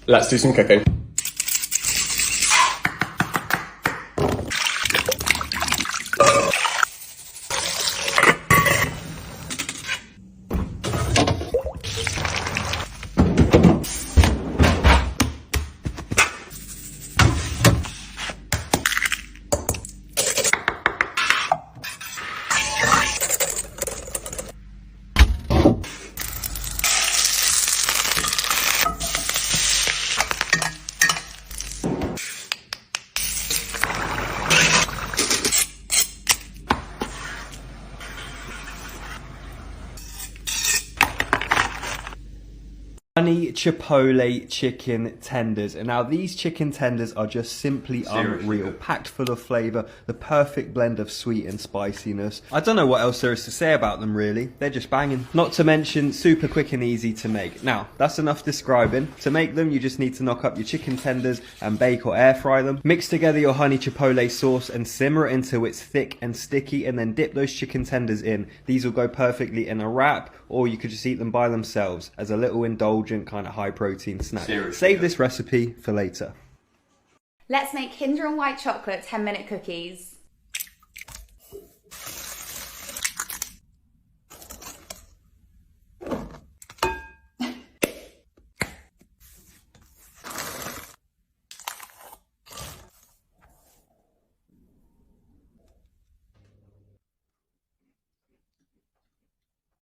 Let's do some cooking. Honey chipotle chicken tenders, and now these chicken tenders are just simply unreal, packed full of flavour, the perfect blend of sweet and spiciness. I don't know what else there is to say about them really, they're just banging. Not to mention super quick and easy to make. Now that's enough describing. To make them you just need to knock up your chicken tenders and bake or air fry them. Mix together your honey chipotle sauce and simmer it until it's thick and sticky, and then dip those chicken tenders in. These will go perfectly in a wrap, or you could just eat them by themselves as a little indulgent kind of high protein snack. Save this recipe for later. Let's make Kinder and white chocolate 10-minute cookies.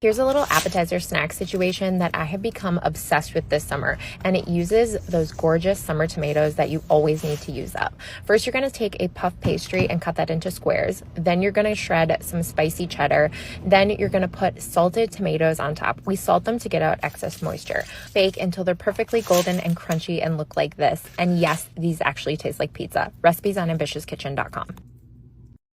Here's a little appetizer snack situation that I have become obsessed with this summer, and it uses those gorgeous summer tomatoes that you always need to use up. First, you're going to take a puff pastry and cut that into squares. Then you're going to shred some spicy cheddar. Then you're going to put salted tomatoes on top. We salt them to get out excess moisture. Bake until they're perfectly golden and crunchy and look like this. And yes, these actually taste like pizza. Recipes on ambitiouskitchen.com.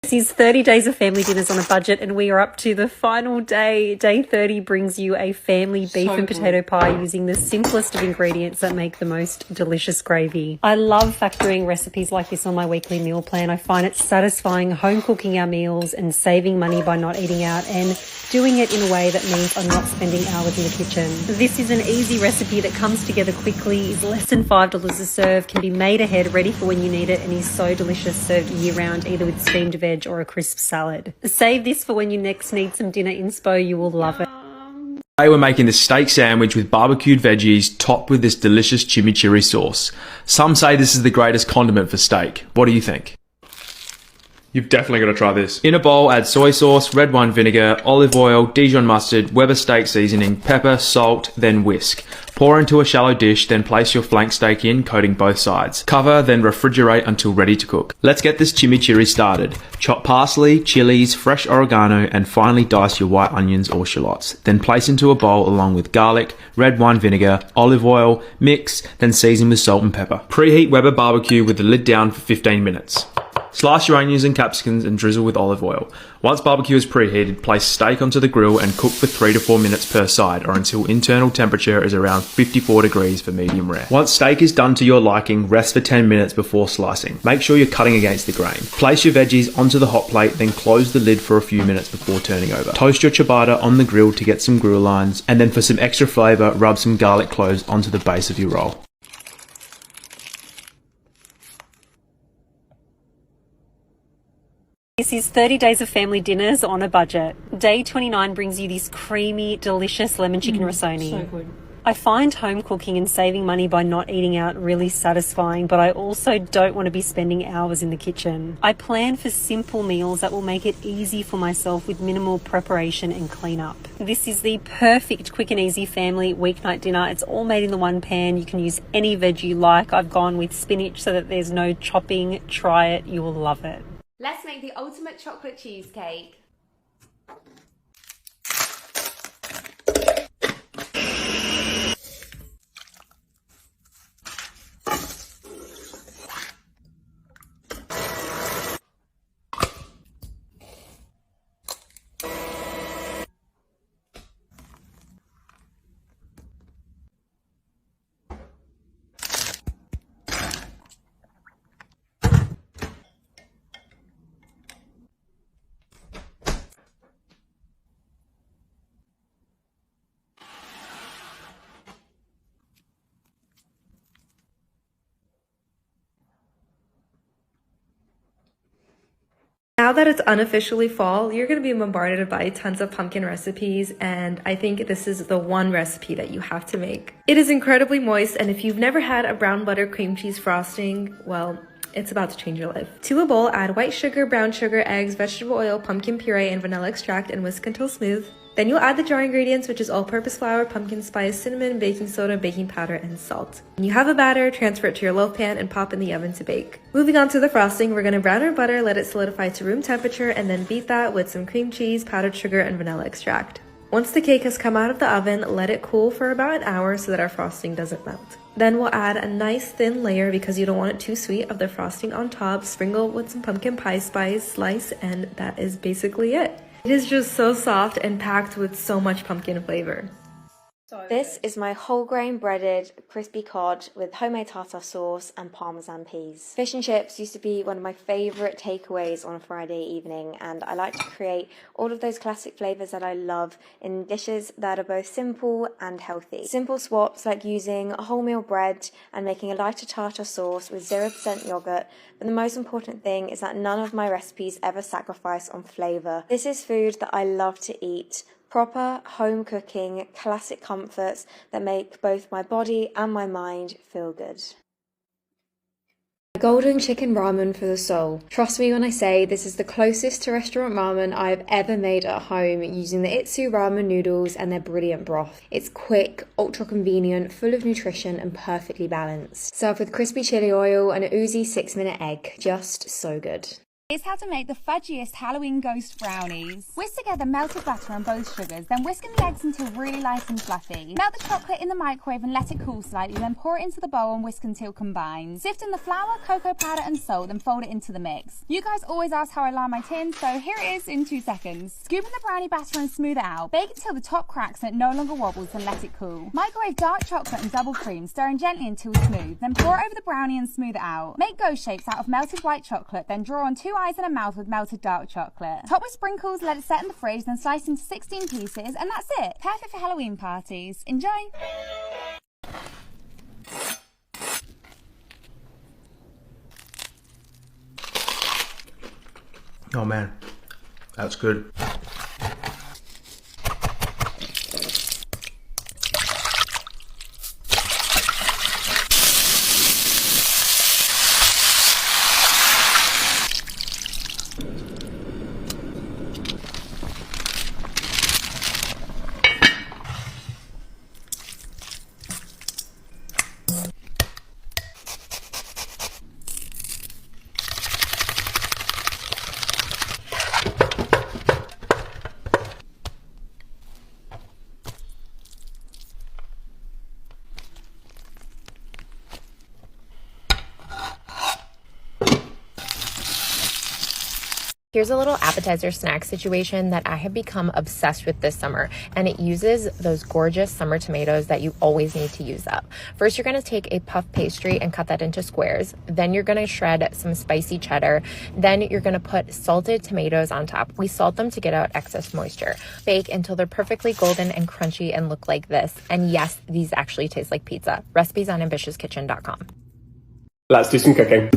This is 30 days of family dinners on a budget, and we are up to the final day. Day 30 brings you a family beef and potato pie using the simplest of ingredients that make the most delicious gravy. I love factoring recipes like this on my weekly meal plan. I find it satisfying home cooking our meals and saving money by not eating out, and doing it in a way that means I'm not spending hours in the kitchen. This is an easy recipe that comes together quickly, is less than $5 a serve, can be made ahead, ready for when you need it, and is so delicious served year round, either with steamed veg or a crisp salad. Save this for when you next need some dinner inspo. You will love it. Today we're making this steak sandwich with barbecued veggies topped with this delicious chimichurri sauce. Some say this is the greatest condiment for steak. What do you think? You've definitely got to try this. In a bowl, add soy sauce, red wine vinegar, olive oil, Dijon mustard, Weber steak seasoning, pepper, salt, then whisk. Pour into a shallow dish, then place your flank steak in, coating both sides. Cover, then refrigerate until ready to cook. Let's get this chimichurri started. Chop parsley, chilies, fresh oregano, and finally dice your white onions or shallots. Then place into a bowl along with garlic, red wine vinegar, olive oil, mix, then season with salt and pepper. Preheat Weber barbecue with the lid down for 15 minutes. Slice your onions and capsicums and drizzle with olive oil. Once barbecue is preheated, place steak onto the grill and cook for 3 to 4 minutes per side, or until internal temperature is around 54 degrees for medium rare. Once steak is done to your liking, rest for 10 minutes before slicing. Make sure you're cutting against the grain. Place your veggies onto the hot plate, then close the lid for a few minutes before turning over. Toast your ciabatta on the grill to get some grill lines, and then for some extra flavour, rub some garlic cloves onto the base of your roll. This is 30 days of family dinners on a budget. Day 29 brings you this creamy, delicious lemon chicken risotto. So good. I find home cooking and saving money by not eating out really satisfying, but I also don't want to be spending hours in the kitchen. I plan for simple meals that will make it easy for myself with minimal preparation and cleanup. This is the perfect quick and easy family weeknight dinner. It's all made in the one pan. You can use any veg you like. I've gone with spinach so that there's no chopping. Try it. You will love it. Let's make the ultimate chocolate cheesecake. Now that it's unofficially fall, you're going to be bombarded by tons of pumpkin recipes, and I think this is the one recipe that you have to make. It is incredibly moist, and if you've never had a brown butter cream cheese frosting, well, it's about to change your life. To a bowl, add white sugar, brown sugar, eggs, vegetable oil, pumpkin puree, and vanilla extract, and whisk until smooth. Then you'll add the dry ingredients, which is all-purpose flour, pumpkin spice, cinnamon, baking soda, baking powder, and salt. When you have a batter, transfer it to your loaf pan and pop in the oven to bake. Moving on to the frosting, we're going to brown our butter, let it solidify to room temperature, and then beat that with some cream cheese, powdered sugar, and vanilla extract. Once the cake has come out of the oven, let it cool for about an hour so that our frosting doesn't melt. Then we'll add a nice thin layer, because you don't want it too sweet, of the frosting on top, sprinkle with some pumpkin pie spice, slice, and that is basically it. It is just so soft and packed with so much pumpkin flavor. This is my whole grain breaded crispy cod with homemade tartar sauce and parmesan peas. Fish and chips used to be one of my favourite takeaways on a Friday evening, and I like to create all of those classic flavours that I love in dishes that are both simple and healthy. Simple swaps like using wholemeal bread and making a lighter tartar sauce with 0% yogurt, but the most important thing is that none of my recipes ever sacrifice on flavour. This is food that I love to eat. Proper home cooking, classic comforts that make both my body and my mind feel good. Golden chicken ramen for the soul. Trust me when I say this is the closest to restaurant ramen I have ever made at home using the Itsu ramen noodles and their brilliant broth. It's quick, ultra convenient, full of nutrition and perfectly balanced. Served with crispy chili oil and an oozy 6-minute egg. Just so good. Here's how to make the fudgiest Halloween ghost brownies. Whisk together melted butter and both sugars, then whisk in the eggs until really light and fluffy. Melt the chocolate in the microwave and let it cool slightly, then pour it into the bowl and whisk until combined. Sift in the flour, cocoa powder and salt, then fold it into the mix. You guys always ask how I line my tin, so here it is in 2 seconds. Scoop in the brownie batter and smooth it out. Bake until the top cracks and it no longer wobbles, then let it cool. Microwave dark chocolate and double cream, stirring gently until smooth, then pour it over the brownie and smooth it out. Make ghost shapes out of melted white chocolate, then draw on 2 eyes and a mouth with melted dark chocolate. Top with sprinkles, let it set in the fridge, then slice into 16 pieces, and that's it. Perfect for Halloween parties. Enjoy! Oh man, that's good. Here's a little appetizer snack situation that I have become obsessed with this summer, and it uses those gorgeous summer tomatoes that you always need to use up. First, you're gonna take a puff pastry and cut that into squares. Then you're gonna shred some spicy cheddar. Then you're gonna put salted tomatoes on top. We salt them to get out excess moisture. Bake until they're perfectly golden and crunchy and look like this. And yes, these actually taste like pizza. Recipes on ambitiouskitchen.com. Let's do some cooking.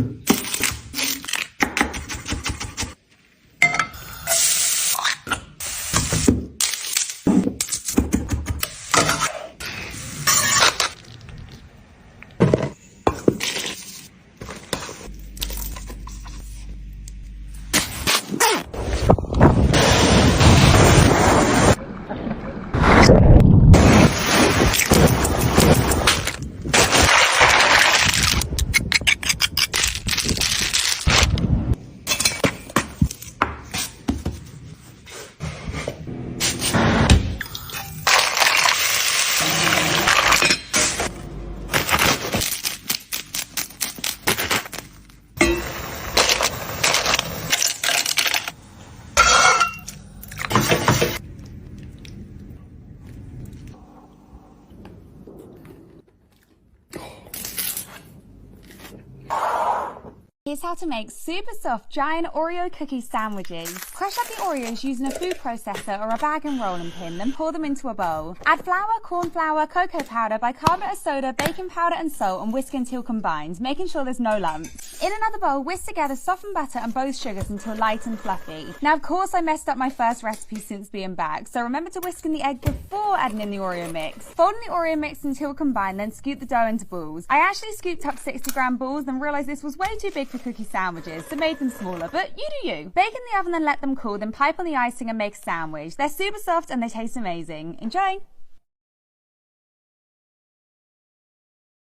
Here's how to make super soft giant Oreo cookie sandwiches. Crush up the Oreos using a food processor or a bag and rolling pin, then pour them into a bowl. Add flour, corn flour, cocoa powder, bicarbonate of soda, baking powder and salt and whisk until combined, making sure there's no lumps. In another bowl, whisk together softened butter and both sugars until light and fluffy. Now of course I messed up my first recipe since being back, so remember to whisk in the egg before adding in the Oreo mix. Fold in the Oreo mix until combined, then scoop the dough into balls. I actually scooped up 60-gram balls, then realised this was way too big for cookie sandwiches, so made them smaller, but you do you. Bake in the oven and let them cool, then pipe on the icing and make a sandwich. They're super soft and they taste amazing. Enjoy!